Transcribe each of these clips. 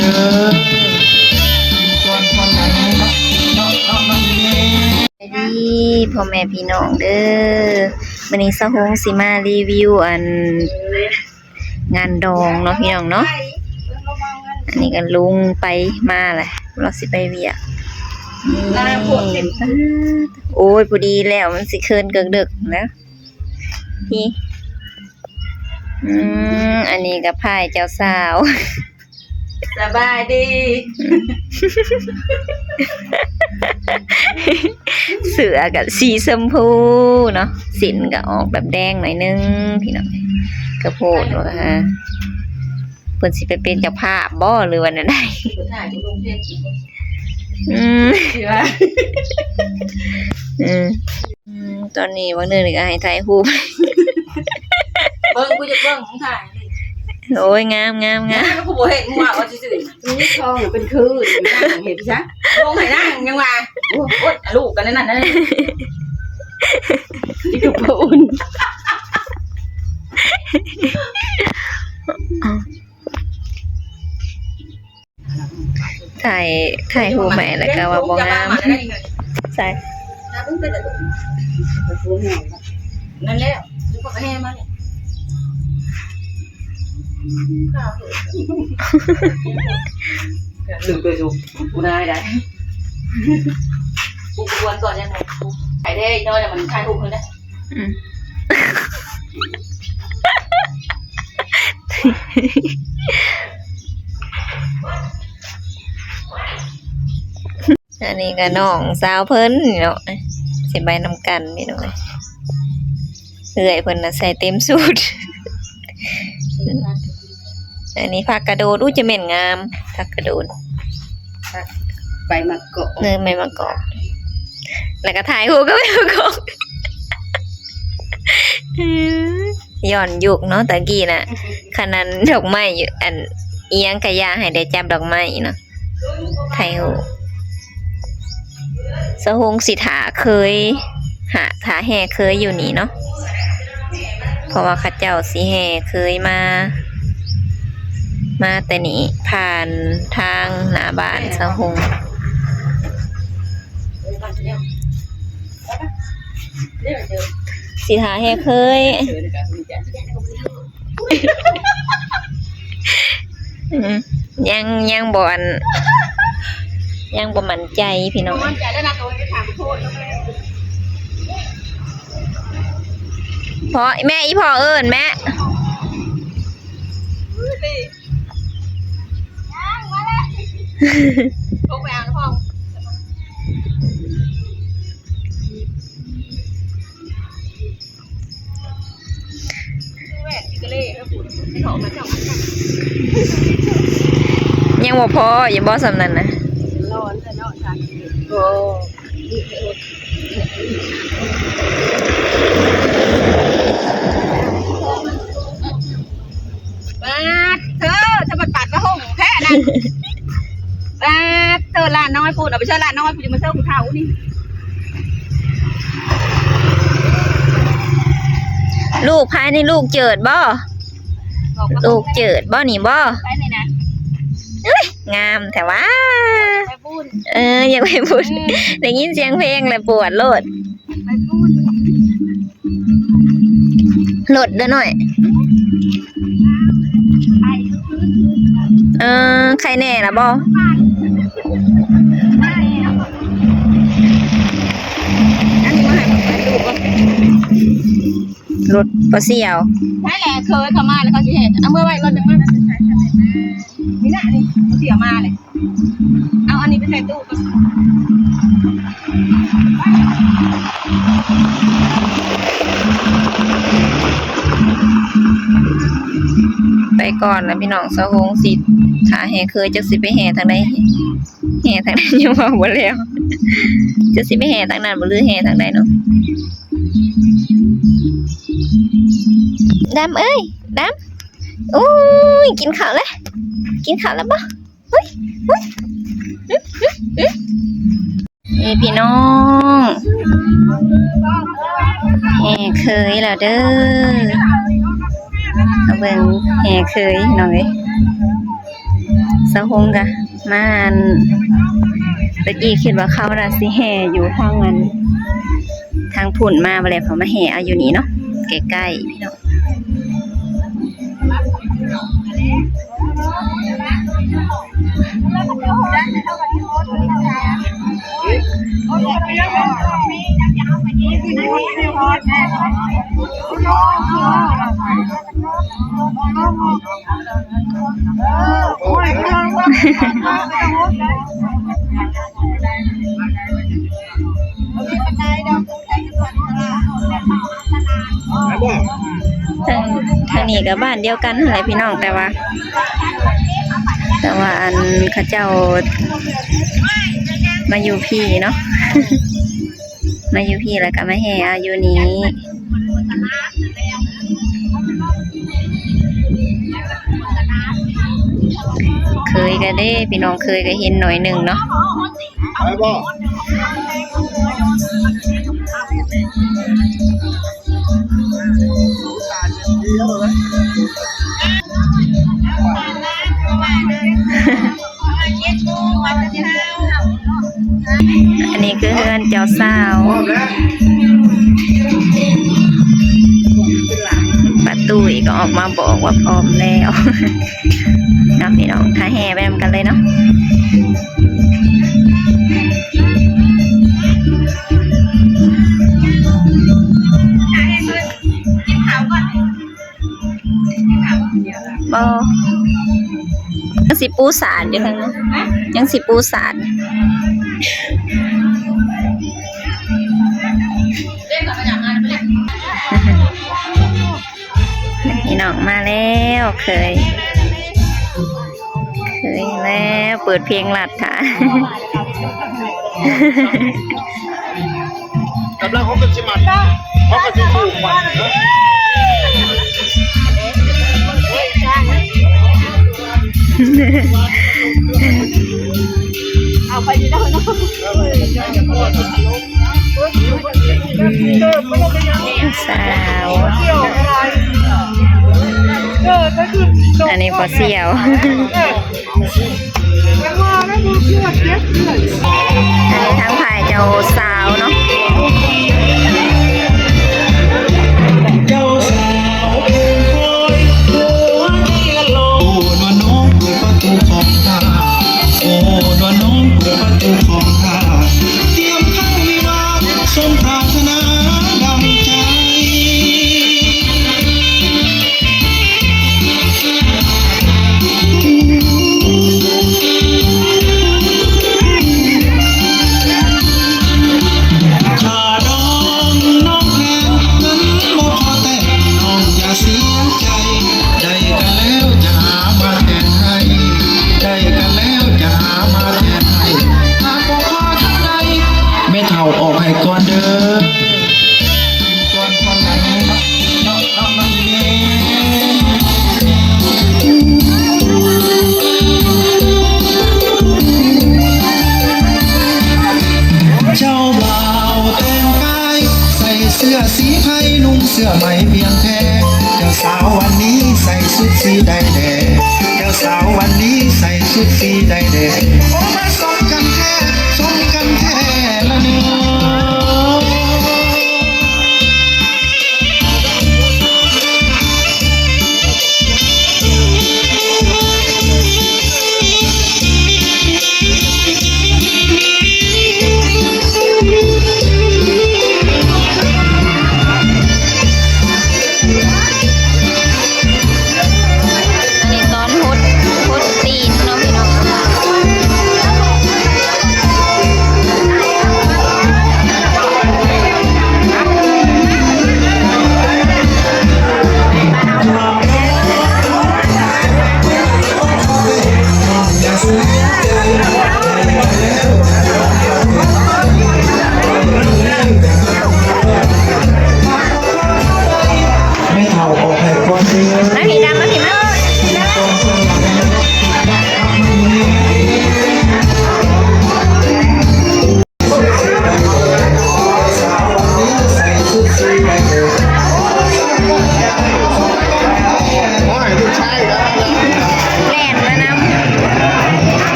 เด้อกินก่อนคนไหนเนาะน้องนี่ดีพ่อแม่พี่น้องเด้อวันนี้สะฮงสิมารีวิวงานดองเนาะพี่น้องเนาะอันนี้ก็ลุงไปมาแหละเราสิไปเวียโอ้ยพอดีแล้วมันสิเคินเกิกดึกนะพี่อันนี้กับพายเจ้าสาวสบายดีเสือกับสีชมพูเนาะสินก็ออกแบบแดงหน่อยนึงพี่น้องกระโพดว่าเพิ่นสิไปเป็นเจ้าภาพบ่หรือว่านั่นได้ตอนนี้วันนึงก็ให้ถ่ายรูปเบิ่งกูจะเบิ่งของถ่ายโอ้ยงามกูบ่เห็นมึงว่าว่าซื่อๆนี่ทองเป็นคือเห็นซะลงให้นั่งยังว่าโอ๊ยลูกกันนั่นนี่กับอุ่นถ่ายรูปแม่แล้วก็ว่าบ่งามใช่นั่นแหละลูกก็แห่มาเนี่ยลืมตัวจูกูได้กูกวนก่อนยังไงกูไข่ได้น้อยแต่มันใช้ถูกเลยนะอันนี้ก็น้องสาวเพิ่นเนาะสิไปนำกันนี่หน่อยเอื้อยเพิ่นน่ะใส่เต็มสูทอันนี้ผักกระโดดจะเหม็นงามผักกระโดดใบมะกอกเนื้อใบมะกอกแล้วก็ถ่ายหูก็ใบมะกอกย้อนยุกเนาะตะกี้น่ะขนาดดอกไม้อยู่อันเอียงกะยาให้ได้จับดอกไม้เนาะถ่ายหูสะฮงสิถาเคยถาแห่เคยอยู่นี่เนาะเพราะว่าข้าเจ้าสิแห่เคยมาแต่นี้ผ่านทางหน้าบ้านสะฮงสิถาแห่เคยยังบ่มั่นใจพี่น้องพอแม่อีพ่อเอิ้นแม่พกไปเอาพ่อยังบ่พออย่าบ่สำนั้นนะร้อนเลยเนาะจ้ะโอ้เธอจะมาปัดมาห้องแค่นั้นเธอลาน้อยพูดเอาไปเชื่อลาน้อยพูดจะมาเชื่อผู้เฒ่านี่ลูกพายในลูกเจิดบ่ลูกเจิดบ่นี่บ่ไปไหนนะงามแต่ว่าอยากไปบุญได้ยินเสียงเพลงเลยปวดโลดโหลดเด้อหน่อยใครแน่ล่ะบ่รถปะเสี่ยวใช่แหละเคยเข้ามาแล้วเขาสิเห็นเอาเมื่อไว้รถจังมานี่นะนี่เขาเสียมาเลยเอาอันนี้ไปใส่ตู้ก่อนไปก่อนแล้วพี่น้องสะฮงสิถ้าแห่เคยจะสิไปแห่ทางใดแห่ทางนั้นยังว่าบ่แล้วจะสิไปแห่ทางนั้นบ่หรือแห่ทางใดเนาะดำเอ้ยดำอุ้ยกินข้าวแล้วบ่เฮ้ยนี่พี่น้องแห่เคยแล้วเด้อเอาเบิ่งแห่เคยหน่อย สะฮงกะมาอันตะกี้คิดว่าเขาน่ะสิแห่อยู่ทางอันทางพุ่นมาบ่แล้วเขามาแห่เอาอยู่นี่เนาะใกล้ๆพี่น้องทางนี้ก็บ้านเดียวกันนั่นแหละพี่น้องแต่ว่าอันเขาเจ้ามาอยู่พี่เนาะ มาอยู่พี่แล้วก็มาแห่เอาอยู่นี้เคยก็ได้พี่น้องเคยก็เห็นหน่อยหนึ่งเนาะอันนี้คือเฮือนเจ้าสาวป้าตุ้ยก็ออกมาบอกว่าพร้อมแล้วนะพี่น้องถ้าแห่ไปนำกันเลยเนาะยังสิปูสาดอยู่ทางนั้นยังสิปูสาดพี่น้องมาแล้วเคยแล้วเปิดเพลงหลัดค่ะ กำลังเขาเป็นชิมันเขาเป็นชิมันวันเอาไปดีแล้วเนาะสาวอันนี้พอเสี่ยวอันนี้ทั้งฝ่ายเจ้าสาวเนาะเจ้าสาวโอ้ยหัวนี่ละโลนวลน้องเปิดประตูของข้าโอ้นวลน้องเปิดประตูของข้าเตรียมเข้าวิวาห์สมปรารถนาดังใจออกให้ก่อนเด้อก่อนหลังน้องเจ้าบ่าวแต่งกายใส่เสื้อสีไทยนุ่งเสื้อไหมเพียงแค่เจ้าสาววันนี้ใส่ชุดสีแดงเจ้าสาววันนี้ใส่ชุดสีแดงโอ้มาสมกันแท้ละเนื้ออันนี้ตอนฮุดตีนเนาะพี่น้อง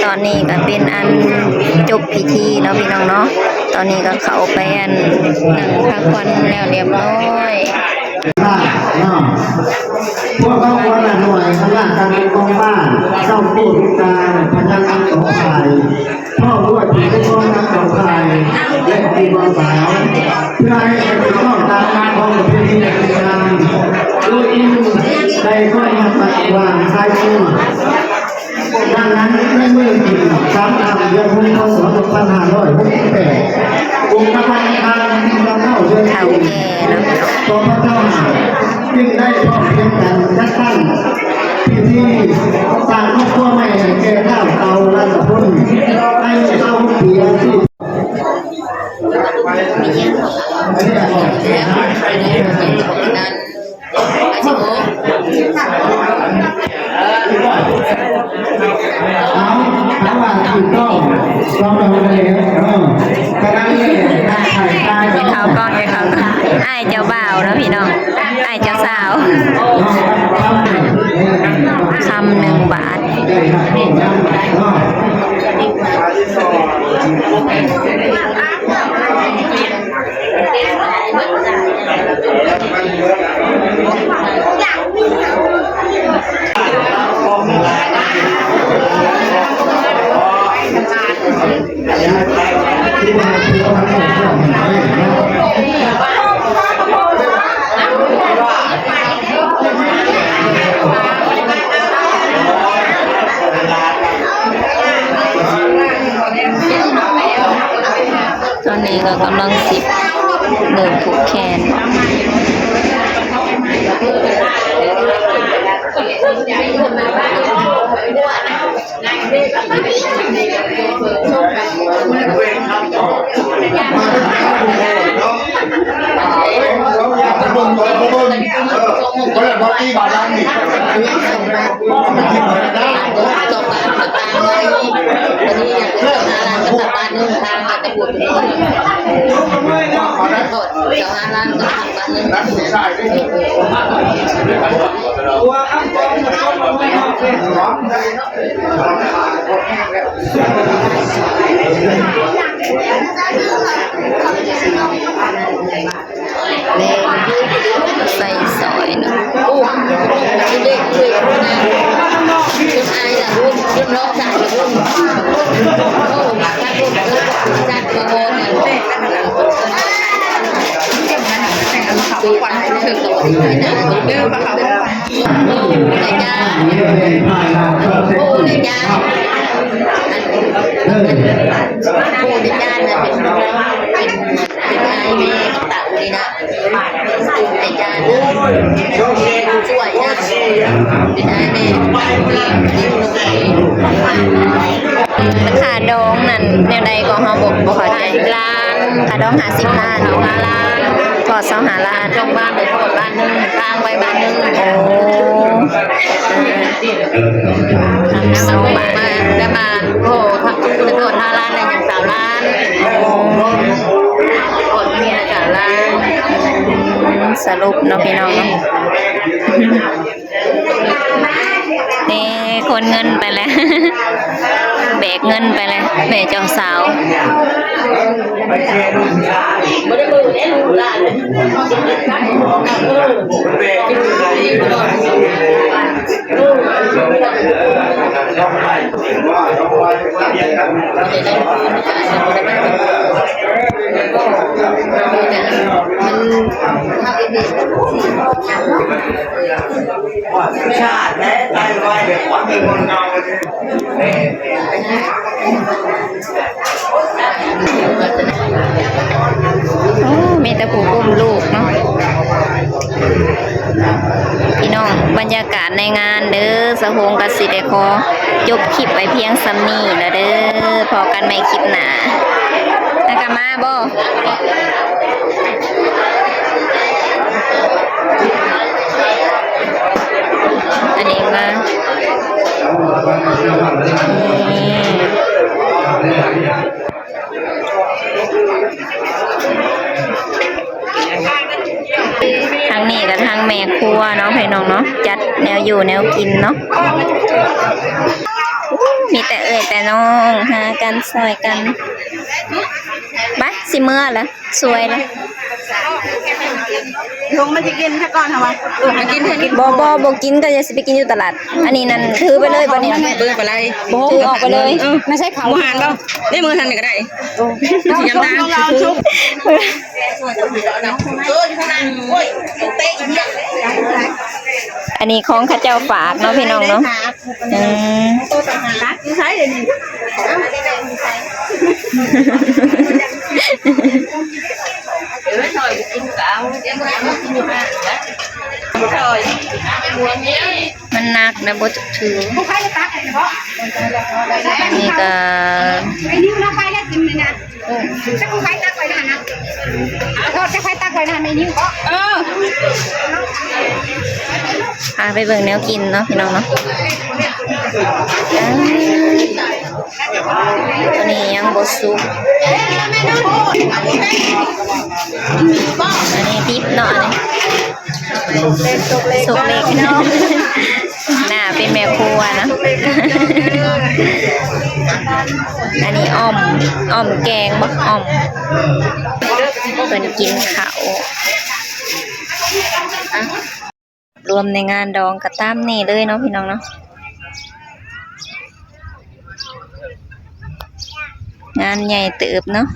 ตอนนี้ก็เป็นอันจบพิธีเนาะพี่น้องเนาะตอนนี้ก็เข้าไปอันนั่งพักผ่อนแล้วเรียบร้อย พวกเขาวันละหน่วยคณะการเงินกองบ้านเจ้าผู้ทุกการพนักงานของไทยพ่อผู้ที่ได้ร่วมงานของไทยและทีมสาวเพื่อให้เป็นข้อตามการของประเพณีในงานโดยอินได้ก็มาปฏิวัติใช้ชื่อดังนั้นในเมื่อที่3 เดือนพ.ศ. 2568องค์การที่เราเข้าเดือน เฒ่าแก่เนาะ ตัวพระเจ้าจึงได้พร้อมเพรียงกันจัดตั้งพิธีสร้างครอบครัวใหม่แก่ข้าวเตาและสะพุนให้เตาเปียที่ทั้งว่าถูกต้องเราเลยกำลังเล่นการถ่ายทาย ไปเข้าก่อนไปเข้าก่อนอ้ายเจ้าบ่าวเนาะพี่น้องอ้ายเจ้าสาวคำ1 บาทตอนนี้ก็กำลังสิบเริ่มผูกแขนใส่ซอยเนาะค่าดองนั่นแนวใดก็เฮาบ่เข้าใจล้านค่าดอง50 ล้าน5 ล้านทอด25 ล้านจงบ้านไปโทษบ้านนึงกลางไปบ้านนึงโอ้2 บาทมาได้มาโอ้ทักไปโทษ5 ล้านได้ยัง3 ล้านโทษเมีย3 ล้านสรุปเนาะพี่น้องเนาะ นี่คนเงินไปแล้ว แบกเงินไปแล้วแม่เจ้าสาว ชาติและใจไว้แบบว่าเป็นคนเงา โอ้มีแต่ผู้อุ้มลูกเนาะพี่น้องบรรยากาศในงานเด้อสะโฮงกสิเดคอจบคลิปไว้เพียงซ้ำนี้แล้วเด้อพอกันใหม่คลิปหน้าแล้วก็มาบ่อันนี้มาทางนี้กับทางแม่ครัวเนาะพี่น้องเนาะจัดแนวอยู่แนวกินเนาะมีแต่แต่น้องหากันซอยกันไปสิเมื่อละสวยละ ลงมาจะกินแค่ก่อนทำไมมากินแค่นี้ บ่กินก็จะสิไปกินอยู่ตลาดอันนี้นั่นถือไปเลยบ่เนี่ย เบื่อไปเลย ถือออกไปเลย ไม่ใช่เขาหันเปล่าได้มือทันก็ได้สีน้ำตาลชุบอันนี้ของข้าเจ้าฝากเนาะพี่น้องเนาะใช้เลยนี่มันหนักนะบ่ถืออันนี้ก็ ไอ้นิ้วเราไปแล้วกินเลยนะจะกูไปตักไว้นะโทษจะไปตักไว้นะไม่นิ้วก็พาไปเบิ่งแนวกินเนาะพี่น้องเนาะตัวนี้ยังบ่สุกอันนี้ดิบเนาะอันนี้สุกเล็กเนาะหน้าเป็นแม่ครัวนะอันนี้อ้อมแกงบ่อ้อมเพิ่นกินข้าวรวมในงานดองกระตามนี่เลยเนาะพี่น้องเนาะงานใหญ่เติบเนาะ